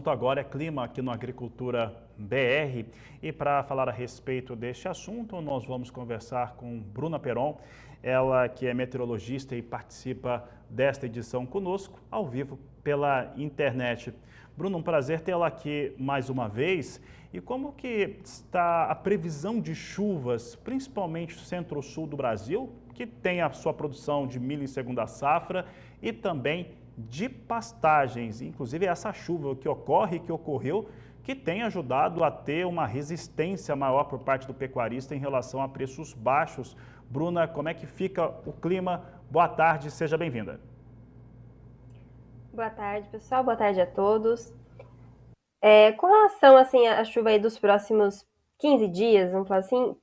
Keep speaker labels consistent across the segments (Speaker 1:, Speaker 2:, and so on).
Speaker 1: assunto agora é clima aqui no Agricultura BR e para falar a respeito deste assunto nós vamos conversar com Bruna Peron, ela que é meteorologista e participa desta edição conosco ao vivo pela internet. Bruna, um prazer tê-la aqui mais uma vez. E como que está a previsão de chuvas, principalmente no centro-sul do Brasil, que tem a sua produção de milho em segunda safra e também de pastagens, inclusive essa chuva que ocorre, que ocorreu, que tem ajudado a ter uma resistência maior por parte do pecuarista em relação a preços baixos. Bruna, como é que fica o clima? Boa tarde, seja bem-vinda.
Speaker 2: Boa tarde, pessoal. Boa tarde a todos. Com relação assim, à chuva aí dos próximos 15 dias, vamos falar assim,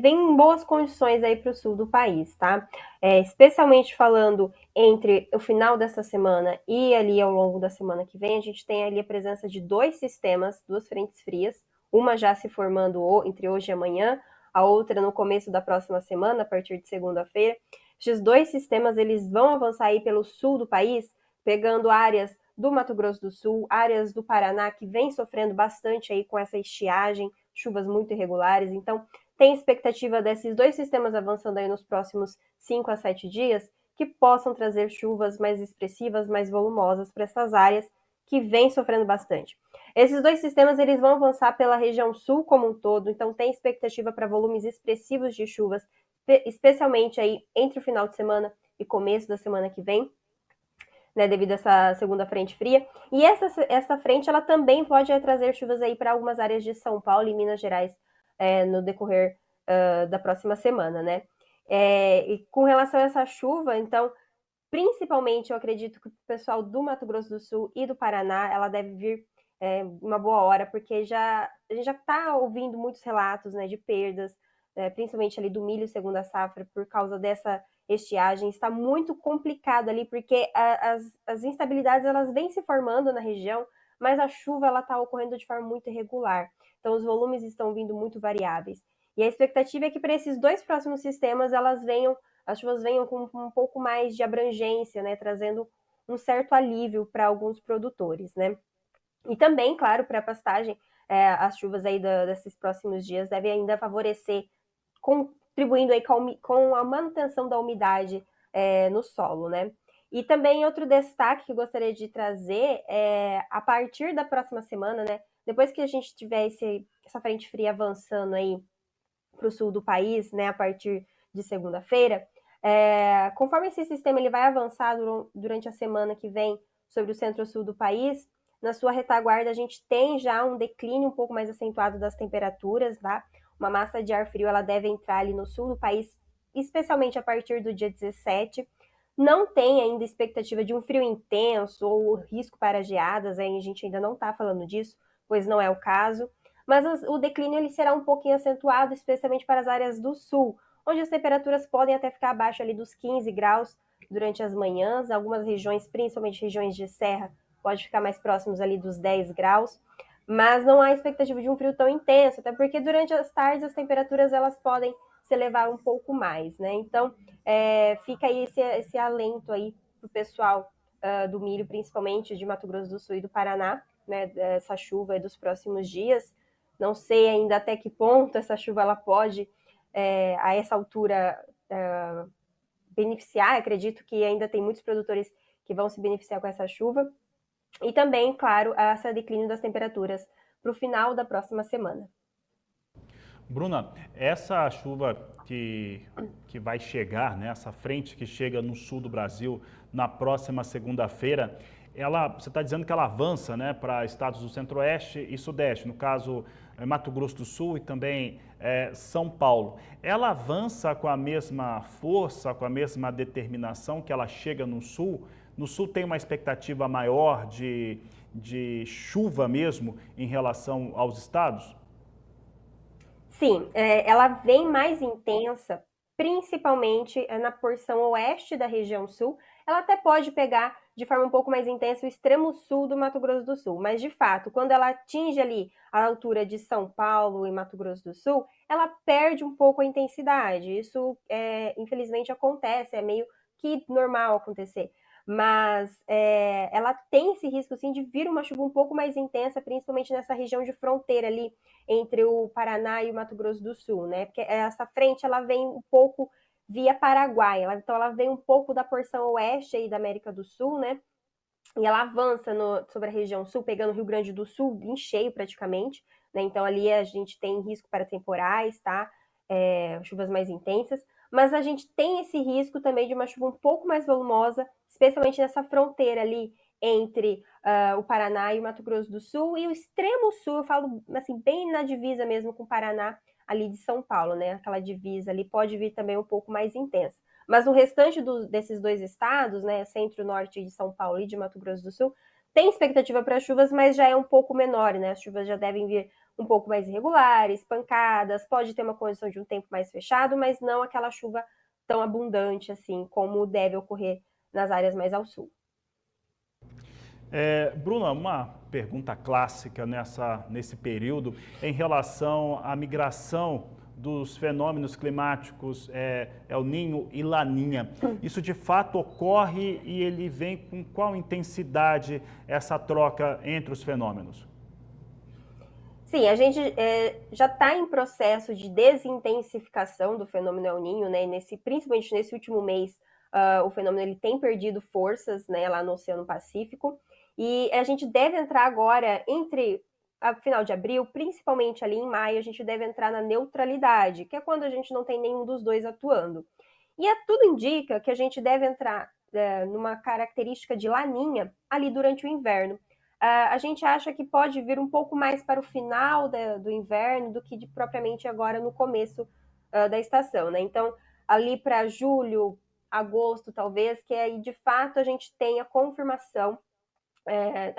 Speaker 2: vem em boas condições aí para o sul do país, tá? Especialmente falando entre o final dessa semana e ali ao longo da semana que vem, a gente tem ali a presença de dois sistemas, duas frentes frias, uma já se formando entre hoje e amanhã, a outra no começo da próxima semana, a partir de segunda-feira. Esses dois sistemas eles vão avançar aí pelo sul do país, pegando áreas do Mato Grosso do Sul, áreas do Paraná que vem sofrendo bastante aí com essa estiagem, chuvas muito irregulares. Então, tem expectativa desses dois sistemas avançando aí nos próximos 5 a 7 dias que possam trazer chuvas mais expressivas, mais volumosas para essas áreas que vem sofrendo bastante. Esses dois sistemas eles vão avançar pela região sul como um todo, então tem expectativa para volumes expressivos de chuvas, especialmente aí entre o final de semana e começo da semana que vem, né, devido a essa segunda frente fria. E essa frente ela também pode trazer chuvas aí para algumas áreas de São Paulo e Minas Gerais no decorrer da próxima semana, né? E com relação a essa chuva, então, principalmente eu acredito que o pessoal do Mato Grosso do Sul e do Paraná, ela deve vir uma boa hora, porque a gente já está ouvindo muitos relatos, né, de perdas, principalmente ali do milho segunda safra, por causa dessa estiagem. Está muito complicado ali, porque as instabilidades elas vêm se formando na região, mas a chuva ela está ocorrendo de forma muito irregular. Então os volumes estão vindo muito variáveis. E a expectativa é que para esses dois próximos sistemas as chuvas venham com um pouco mais de abrangência, né, trazendo um certo alívio para alguns produtores, né? E também, claro, para a pastagem, as chuvas aí desses próximos dias devem ainda favorecer, contribuindo aí com a manutenção da umidade no solo, né? E também outro destaque que eu gostaria de trazer é a partir da próxima semana, né? Depois que a gente tiver essa frente fria avançando aí para o sul do país, né? A partir de segunda-feira, conforme esse sistema ele vai avançar durante a semana que vem sobre o centro-sul do país, na sua retaguarda a gente tem já um declínio um pouco mais acentuado das temperaturas, tá? Uma massa de ar frio ela deve entrar ali no sul do país, especialmente a partir do dia 17. Não tem ainda expectativa de um frio intenso ou risco para geadas, aí a gente ainda não está falando disso, pois não é o caso. Mas o declínio ele será um pouquinho acentuado, especialmente para as áreas do sul, onde as temperaturas podem até ficar abaixo ali dos 15 graus durante as manhãs. Algumas regiões, principalmente regiões de serra, pode ficar mais próximos ali dos 10 graus. Mas não há expectativa de um frio tão intenso, até porque durante as tardes as temperaturas elas podem se elevar um pouco mais, né? Então, fica aí esse alento aí para o pessoal do milho, principalmente de Mato Grosso do Sul e do Paraná, né? Essa chuva aí dos próximos dias. Não sei ainda até que ponto essa chuva ela pode, a essa altura, beneficiar. Acredito que ainda tem muitos produtores que vão se beneficiar com essa chuva. E também, claro, esse declínio das temperaturas para o final da próxima semana.
Speaker 1: Bruna, essa chuva que vai chegar, né, essa frente que chega no sul do Brasil na próxima segunda-feira, você está dizendo que ela avança, né, para estados do centro-oeste e sudeste, no caso Mato Grosso do Sul e também São Paulo. Ela avança com a mesma força, com a mesma determinação que ela chega no sul? No sul tem uma expectativa maior de chuva mesmo em relação aos estados?
Speaker 2: Sim, ela vem mais intensa, principalmente na porção oeste da região sul. Ela até pode pegar de forma um pouco mais intensa o extremo sul do Mato Grosso do Sul, mas de fato, quando ela atinge ali a altura de São Paulo e Mato Grosso do Sul, ela perde um pouco a intensidade. Isso, infelizmente, acontece, é meio que normal acontecer. mas ela tem esse risco, sim, de vir uma chuva um pouco mais intensa, principalmente nessa região de fronteira ali entre o Paraná e o Mato Grosso do Sul, né? Porque essa frente, ela vem um pouco via Paraguai, então ela vem um pouco da porção oeste aí da América do Sul, né? E ela avança sobre a região sul, pegando o Rio Grande do Sul em cheio praticamente, né? Então ali a gente tem risco para temporais, tá? Chuvas mais intensas, mas a gente tem esse risco também de uma chuva um pouco mais volumosa, especialmente nessa fronteira ali entre o Paraná e o Mato Grosso do Sul, e o extremo sul, eu falo assim, bem na divisa mesmo com o Paraná, ali de São Paulo, né? Aquela divisa ali pode vir também um pouco mais intensa. Mas o restante desses dois estados, né, centro-norte de São Paulo e de Mato Grosso do Sul, tem expectativa para chuvas, mas já é um pouco menor, né? As chuvas já devem vir um pouco mais irregulares, pancadas, pode ter uma condição de um tempo mais fechado, mas não aquela chuva tão abundante assim, como deve ocorrer nas áreas mais ao sul.
Speaker 1: Bruna, uma pergunta clássica nesse período em relação à migração dos fenômenos climáticos El Niño e Laninha. Isso de fato ocorre e ele vem com qual intensidade essa troca entre os fenômenos?
Speaker 2: Sim, a gente já está em processo de desintensificação do fenômeno El Niño, né? Principalmente nesse último mês, o fenômeno ele tem perdido forças, né, lá no Oceano Pacífico. E a gente deve entrar agora entre a final de abril, principalmente ali em maio, a gente deve entrar na neutralidade, que é quando a gente não tem nenhum dos dois atuando. E tudo indica que a gente deve entrar numa característica de laninha ali durante o inverno. A gente acha que pode vir um pouco mais para o final do inverno do que propriamente agora no começo da estação, né? Então, ali para julho, agosto, talvez, que aí de fato a gente tenha confirmação,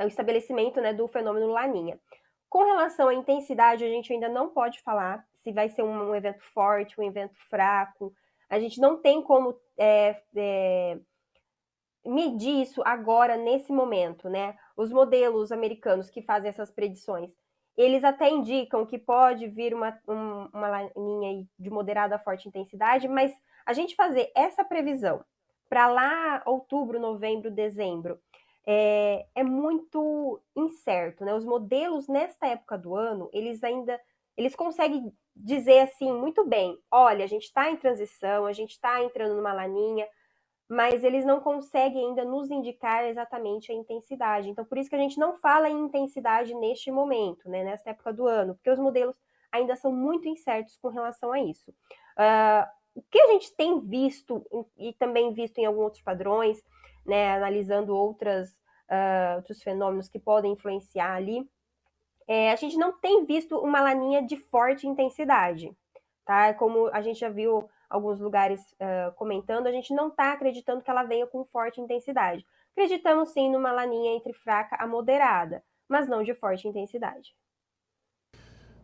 Speaker 2: o estabelecimento, né, do fenômeno Laninha. Com relação à intensidade, a gente ainda não pode falar se vai ser um evento forte, um evento fraco. A gente não tem como medir isso agora, nesse momento, né? Os modelos americanos que fazem essas predições, eles até indicam que pode vir uma laninha de moderada a forte intensidade, mas a gente fazer essa previsão para lá outubro, novembro, dezembro, é muito incerto, né? Os modelos nesta época do ano, eles conseguem dizer assim muito bem, olha, a gente está em transição, a gente está entrando numa laninha, mas eles não conseguem ainda nos indicar exatamente a intensidade. Então, por isso que a gente não fala em intensidade neste momento, né, nesta época do ano, porque os modelos ainda são muito incertos com relação a isso. O que a gente tem visto, e também visto em alguns outros padrões, né, analisando outros fenômenos que podem influenciar ali, a gente não tem visto uma laninha de forte intensidade, tá? Como a gente já viu alguns lugares comentando, a gente não está acreditando que ela venha com forte intensidade. Acreditamos sim numa laninha entre fraca a moderada, mas não de forte intensidade.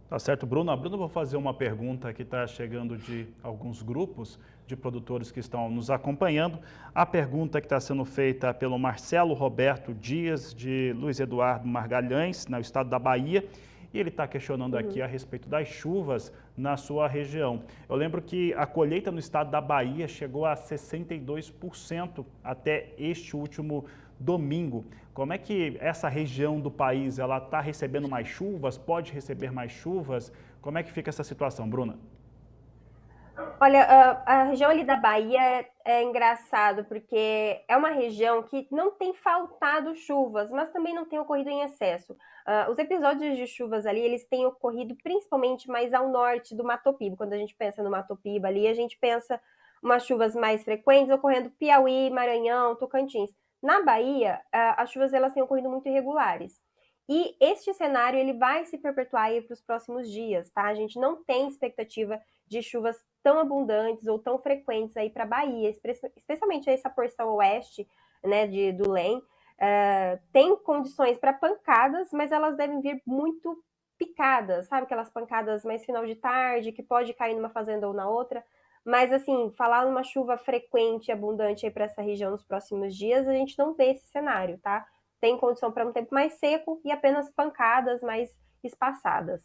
Speaker 1: Tá certo, Bruno. Bruno, eu vou fazer uma pergunta que está chegando de alguns grupos de produtores que estão nos acompanhando. A pergunta que está sendo feita pelo Marcelo Roberto Dias, de Luiz Eduardo Margalhães, no estado da Bahia, e ele está questionando aqui a respeito das chuvas na sua região. Eu lembro que a colheita no estado da Bahia chegou a 62% até este último domingo. Como é que essa região do país ela está recebendo mais chuvas? Pode receber mais chuvas? Como é que fica essa situação, Bruna?
Speaker 2: Olha, a região ali da Bahia é engraçado, porque é uma região que não tem faltado chuvas, mas também não tem ocorrido em excesso. Os episódios de chuvas ali, eles têm ocorrido principalmente mais ao norte do Mato Piba. Quando a gente pensa no Mato Piba ali, a gente pensa umas chuvas mais frequentes ocorrendo Piauí, Maranhão, Tocantins. Na Bahia, as chuvas elas têm ocorrido muito irregulares. E este cenário ele vai se perpetuar para os próximos dias, tá? A gente não tem expectativa de chuvas tão abundantes ou tão frequentes aí para a Bahia, especialmente essa porção oeste, né, do LEM, tem condições para pancadas, mas elas devem vir muito picadas, sabe? Aquelas pancadas mais final de tarde, que pode cair numa fazenda ou na outra. Mas, assim, falar numa chuva frequente e abundante aí para essa região nos próximos dias, a gente não vê esse cenário, tá? Tem condição para um tempo mais seco e apenas pancadas mais espaçadas.